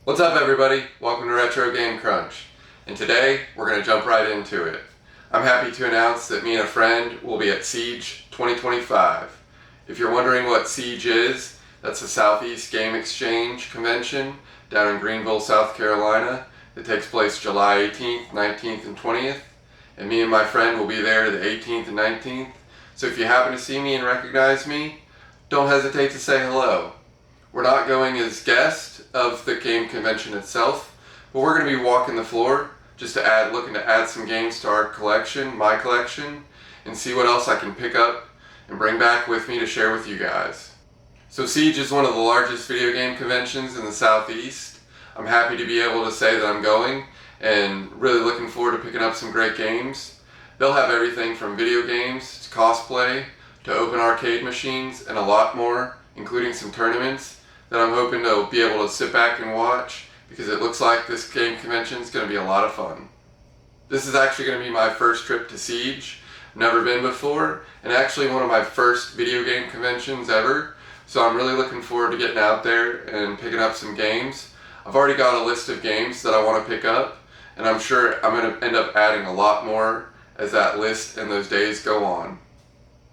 What's up everybody? Welcome to RetroGameCrunch. And today we're going to jump right into it. I'm happy to announce that me and a friend will be at SEGE 2025. If you're wondering what SEGE is, that's the Southeast Game Exchange Convention down in Greenville, South Carolina. It takes place July 18th, 19th, and 20th. And me and my friend will be there the 18th and 19th. So if you happen to see me and recognize me, don't hesitate to say hello. We're not going as guests of the game convention itself, but we're going to be walking the floor just to looking to add some games to our collection, my collection, and see what else I can pick up and bring back with me to share with you guys. So SEGE is one of the largest video game conventions in the Southeast. I'm happy to be able to say that I'm going and really looking forward to picking up some great games. They'll have everything from video games to cosplay to open arcade machines and a lot more, including some tournaments that I'm hoping to be able to sit back and watch because it looks like this game convention is going to be a lot of fun. This is actually going to be my first trip to SEGE. Never been before, and actually one of my first video game conventions ever, so I'm really looking forward to getting out there and picking up some games. I've already got a list of games that I want to pick up, and I'm sure I'm going to end up adding a lot more as that list and those days go on.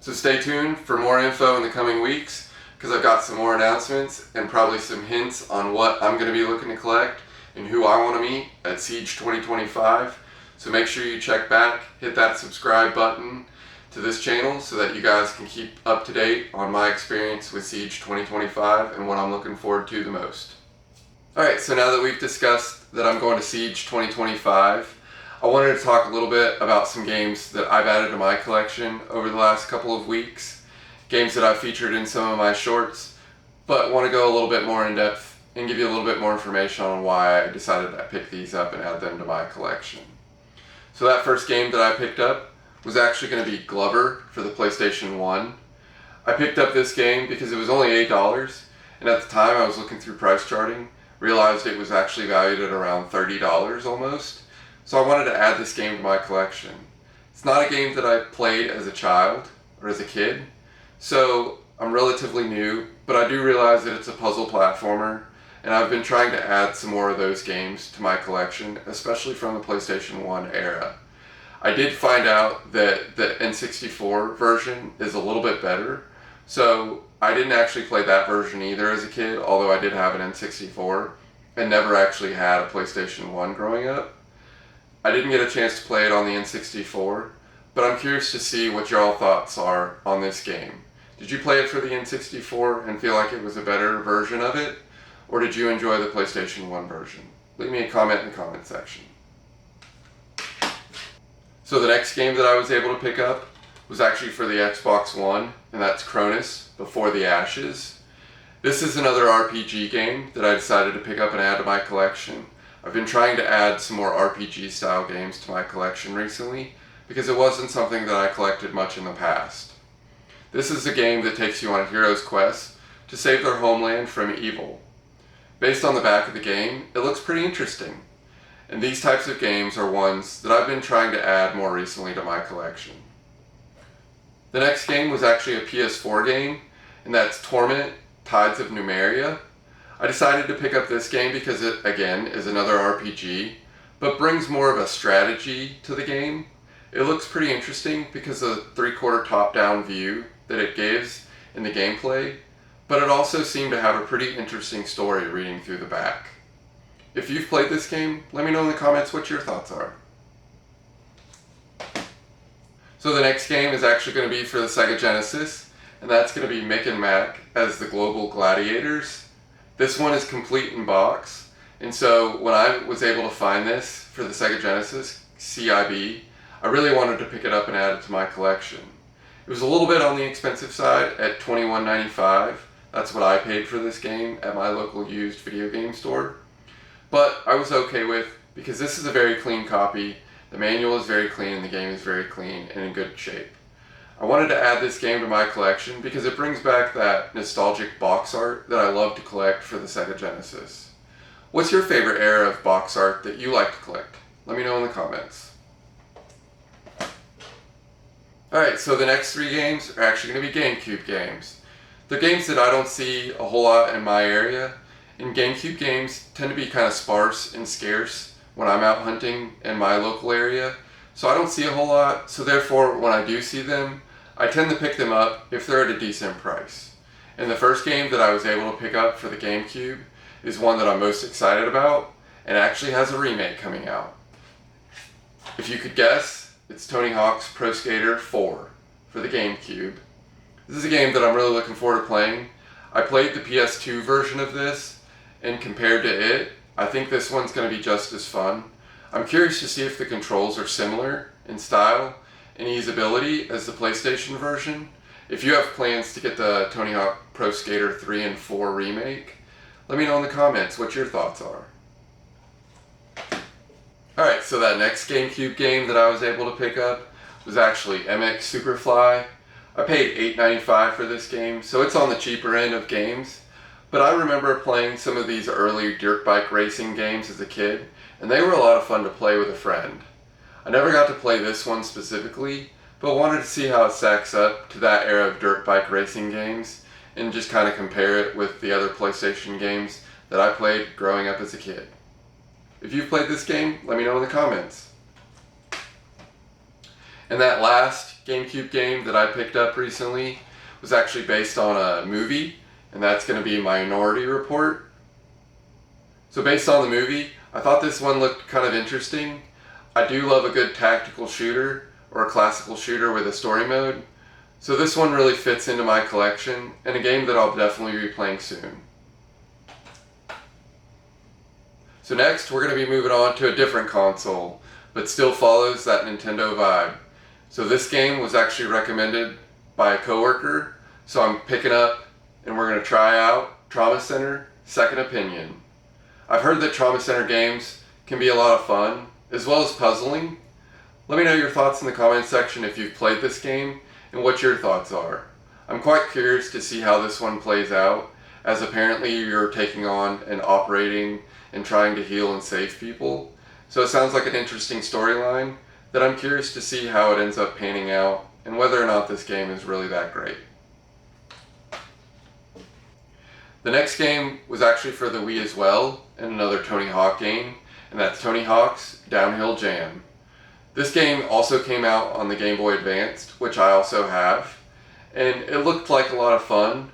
So stay tuned for more info in the coming weeks, because I've got some more announcements and probably some hints on what I'm going to be looking to collect and who I want to meet at SEGE 2025. So make sure you check back, hit that subscribe button to this channel so that you guys can keep up to date on my experience with SEGE 2025 and what I'm looking forward to the most. Alright, so now that we've discussed that I'm going to SEGE 2025, I wanted to talk a little bit about some games that I've added to my collection over the last couple of weeks. Games that I've featured in some of my shorts, but want to go a little bit more in depth and give you a little bit more information on why I decided to pick these up and add them to my collection. So that first game that I picked up was actually going to be Glover for the PlayStation 1. I picked up this game because it was only $8, and at the time I was looking through price charting, realized it was actually valued at around $30 almost, so I wanted to add this game to my collection. It's not a game that I played as a child or as a kid, so I'm relatively new, but I do realize that it's a puzzle platformer, and I've been trying to add some more of those games to my collection, especially from the PlayStation 1 era. I did find out that the N64 version is a little bit better, so I didn't actually play that version either as a kid, although I did have an N64 and never actually had a PlayStation 1 growing up. I didn't get a chance to play it on the N64, but I'm curious to see what y'all thoughts are on this game. Did you play it for the N64 and feel like it was a better version of it? Or did you enjoy the PlayStation 1 version? Leave me a comment in the comment section. So the next game that I was able to pick up was actually for the Xbox One, and that's Cronus Before the Ashes. This is another RPG game that I decided to pick up and add to my collection. I've been trying to add some more RPG style games to my collection recently because it wasn't something that I collected much in the past. This is a game that takes you on a hero's quest to save their homeland from evil. Based on the back of the game, it looks pretty interesting. And these types of games are ones that I've been trying to add more recently to my collection. The next game was actually a PS4 game, and that's Torment: Tides of Numeria. I decided to pick up this game because it, again, is another RPG, but brings more of a strategy to the game. It looks pretty interesting because of the three-quarter top-down view that it gives in the gameplay, but it also seemed to have a pretty interesting story reading through the back. If you've played this game, let me know in the comments what your thoughts are. So the next game is actually going to be for the Sega Genesis, and that's going to be Mick and Mac as the Global Gladiators. This one is complete in box, and so when I was able to find this for the Sega Genesis, CIB, I really wanted to pick it up and add it to my collection. It was a little bit on the expensive side at $21.95. That's what I paid for this game at my local used video game store. But I was okay with, because this is a very clean copy, the manual is very clean, and the game is very clean and in good shape. I wanted to add this game to my collection because it brings back that nostalgic box art that I love to collect for the Sega Genesis. What's your favorite era of box art that you like to collect? Let me know in the comments. Alright, so the next three games are actually going to be GameCube games. They're games that I don't see a whole lot in my area, and GameCube games tend to be kind of sparse and scarce when I'm out hunting in my local area, so I don't see a whole lot, so therefore when I do see them, I tend to pick them up if they're at a decent price. And the first game that I was able to pick up for the GameCube is one that I'm most excited about, and actually has a remake coming out. If you could guess, it's Tony Hawk's Pro Skater 4 for the GameCube. This is a game that I'm really looking forward to playing. I played the PS2 version of this, and compared to it, I think this one's going to be just as fun. I'm curious to see if the controls are similar in style and usability as the PlayStation version. If you have plans to get the Tony Hawk Pro Skater 3 and 4 remake, let me know in the comments what your thoughts are. Alright, so that next GameCube game that I was able to pick up was actually MX Superfly. I paid $8.95 for this game, so it's on the cheaper end of games. But I remember playing some of these early dirt bike racing games as a kid, and they were a lot of fun to play with a friend. I never got to play this one specifically, but wanted to see how it stacks up to that era of dirt bike racing games, and just kind of compare it with the other PlayStation games that I played growing up as a kid. If you've played this game, let me know in the comments. And that last GameCube game that I picked up recently was actually based on a movie, and that's going to be Minority Report. So based on the movie, I thought this one looked kind of interesting. I do love a good tactical shooter, or a classical shooter with a story mode, so this one really fits into my collection, and a game that I'll definitely be playing soon. So next, we're going to be moving on to a different console, but still follows that Nintendo vibe. So this game was actually recommended by a coworker, so I'm picking up and we're going to try out Trauma Center Second Opinion. I've heard that Trauma Center games can be a lot of fun, as well as puzzling. Let me know your thoughts in the comments section if you've played this game and what your thoughts are. I'm quite curious to see how this one plays out, as apparently you're taking on and operating and trying to heal and save people. So it sounds like an interesting storyline that I'm curious to see how it ends up panning out and whether or not this game is really that great. The next game was actually for the Wii as well, and another Tony Hawk game, and that's Tony Hawk's Downhill Jam. This game also came out on the Game Boy Advance, which I also have, and it looked like a lot of fun,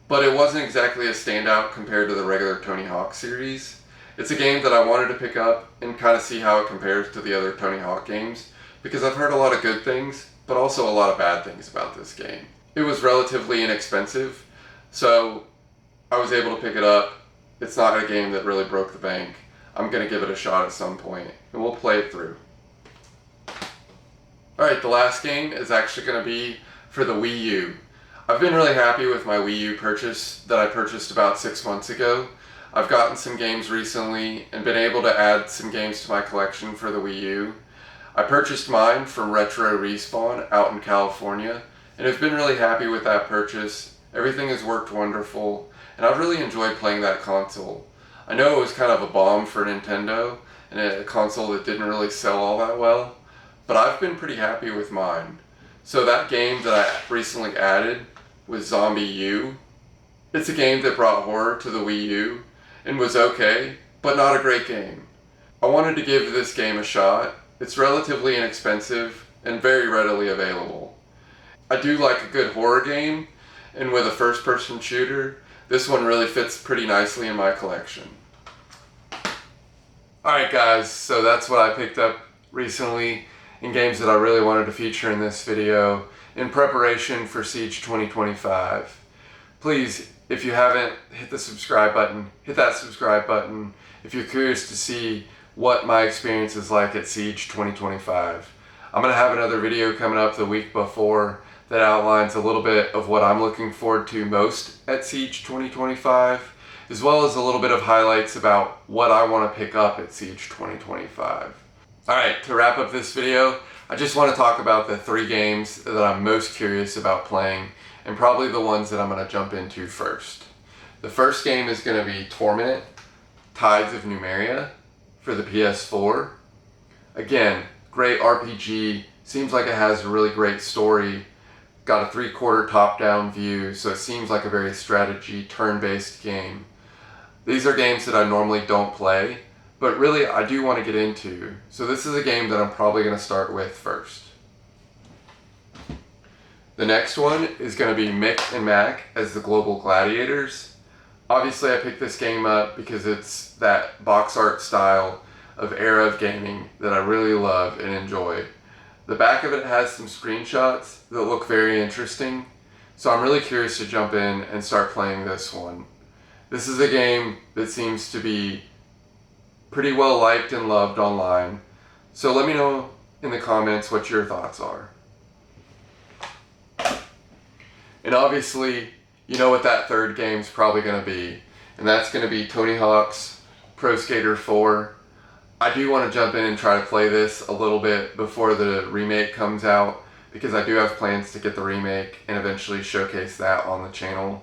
but it wasn't exactly a standout compared to the regular Tony Hawk series. It's a game that I wanted to pick up and kind of see how it compares to the other Tony Hawk games, because I've heard a lot of good things, but also a lot of bad things about this game. It was relatively inexpensive, so I was able to pick it up. It's not a game that really broke the bank. I'm going to give it a shot at some point, and we'll play it through. Alright, the last game is actually going to be for the Wii U. I've been really happy with my Wii U purchase that I purchased about 6 months ago. I've gotten some games recently and been able to add some games to my collection for the Wii U. I purchased mine from Retro Respawn out in California, and have been really happy with that purchase. Everything has worked wonderful, and I've really enjoyed playing that console. I know it was kind of a bomb for Nintendo, and a console that didn't really sell all that well, but I've been pretty happy with mine. So that game that I recently added was Zombie U. It's a game that brought horror to the Wii U, and was okay, but not a great game. I wanted to give this game a shot. It's relatively inexpensive and very readily available. I do like a good horror game, and with a first-person shooter, this one really fits pretty nicely in my collection. Alright guys, so that's what I picked up recently in games that I really wanted to feature in this video in preparation for SEGE 2025. Please, if you haven't hit the subscribe button, hit that subscribe button if you're curious to see what my experience is like at SEGE 2025. I'm going to have another video coming up the week before that outlines a little bit of what I'm looking forward to most at SEGE 2025, as well as a little bit of highlights about what I want to pick up at SEGE 2025. Alright, to wrap up this video, I just want to talk about the 3 games that I'm most curious about playing, and probably the ones that I'm going to jump into first. The first game is going to be Torment, Tides of Numeria for the PS4. Again, great RPG, seems like it has a really great story, got a 3/4 top-down view, so it seems like a very strategy, turn-based game. These are games that I normally don't play, but really I do want to get into. So this is a game that I'm probably going to start with first. The next one is going to be Mick and Mac as the Global Gladiators. Obviously I picked this game up because it's that box art style of era of gaming that I really love and enjoy. The back of it has some screenshots that look very interesting, so I'm really curious to jump in and start playing this one. This is a game that seems to be pretty well liked and loved online, so let me know in the comments what your thoughts are. And obviously, you know what that third game's probably going to be, and that's going to be Tony Hawk's Pro Skater 4. I do want to jump in and try to play this a little bit before the remake comes out, because I do have plans to get the remake and eventually showcase that on the channel.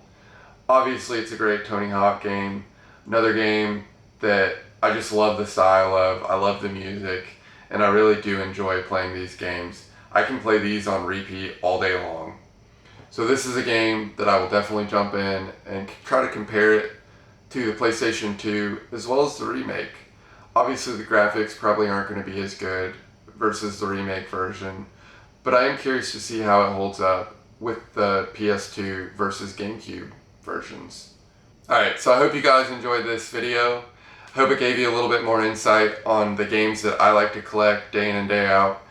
Obviously, it's a great Tony Hawk game. Another game that I just love the style of. I love the music, and I really do enjoy playing these games. I can play these on repeat all day long. So this is a game that I will definitely jump in and try to compare it to the PlayStation 2 as well as the remake. Obviously the graphics probably aren't going to be as good versus the remake version, but I am curious to see how it holds up with the PS2 versus GameCube versions. Alright, so I hope you guys enjoyed this video. I hope it gave you a little bit more insight on the games that I like to collect day in and day out.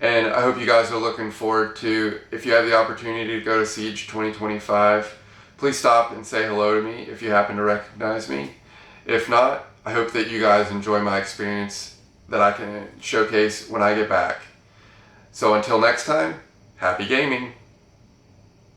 And I hope you guys are looking forward to, if you have the opportunity to go to SEGE 2025, please stop and say hello to me if you happen to recognize me. If not, I hope that you guys enjoy my experience that I can showcase when I get back. So until next time, happy gaming!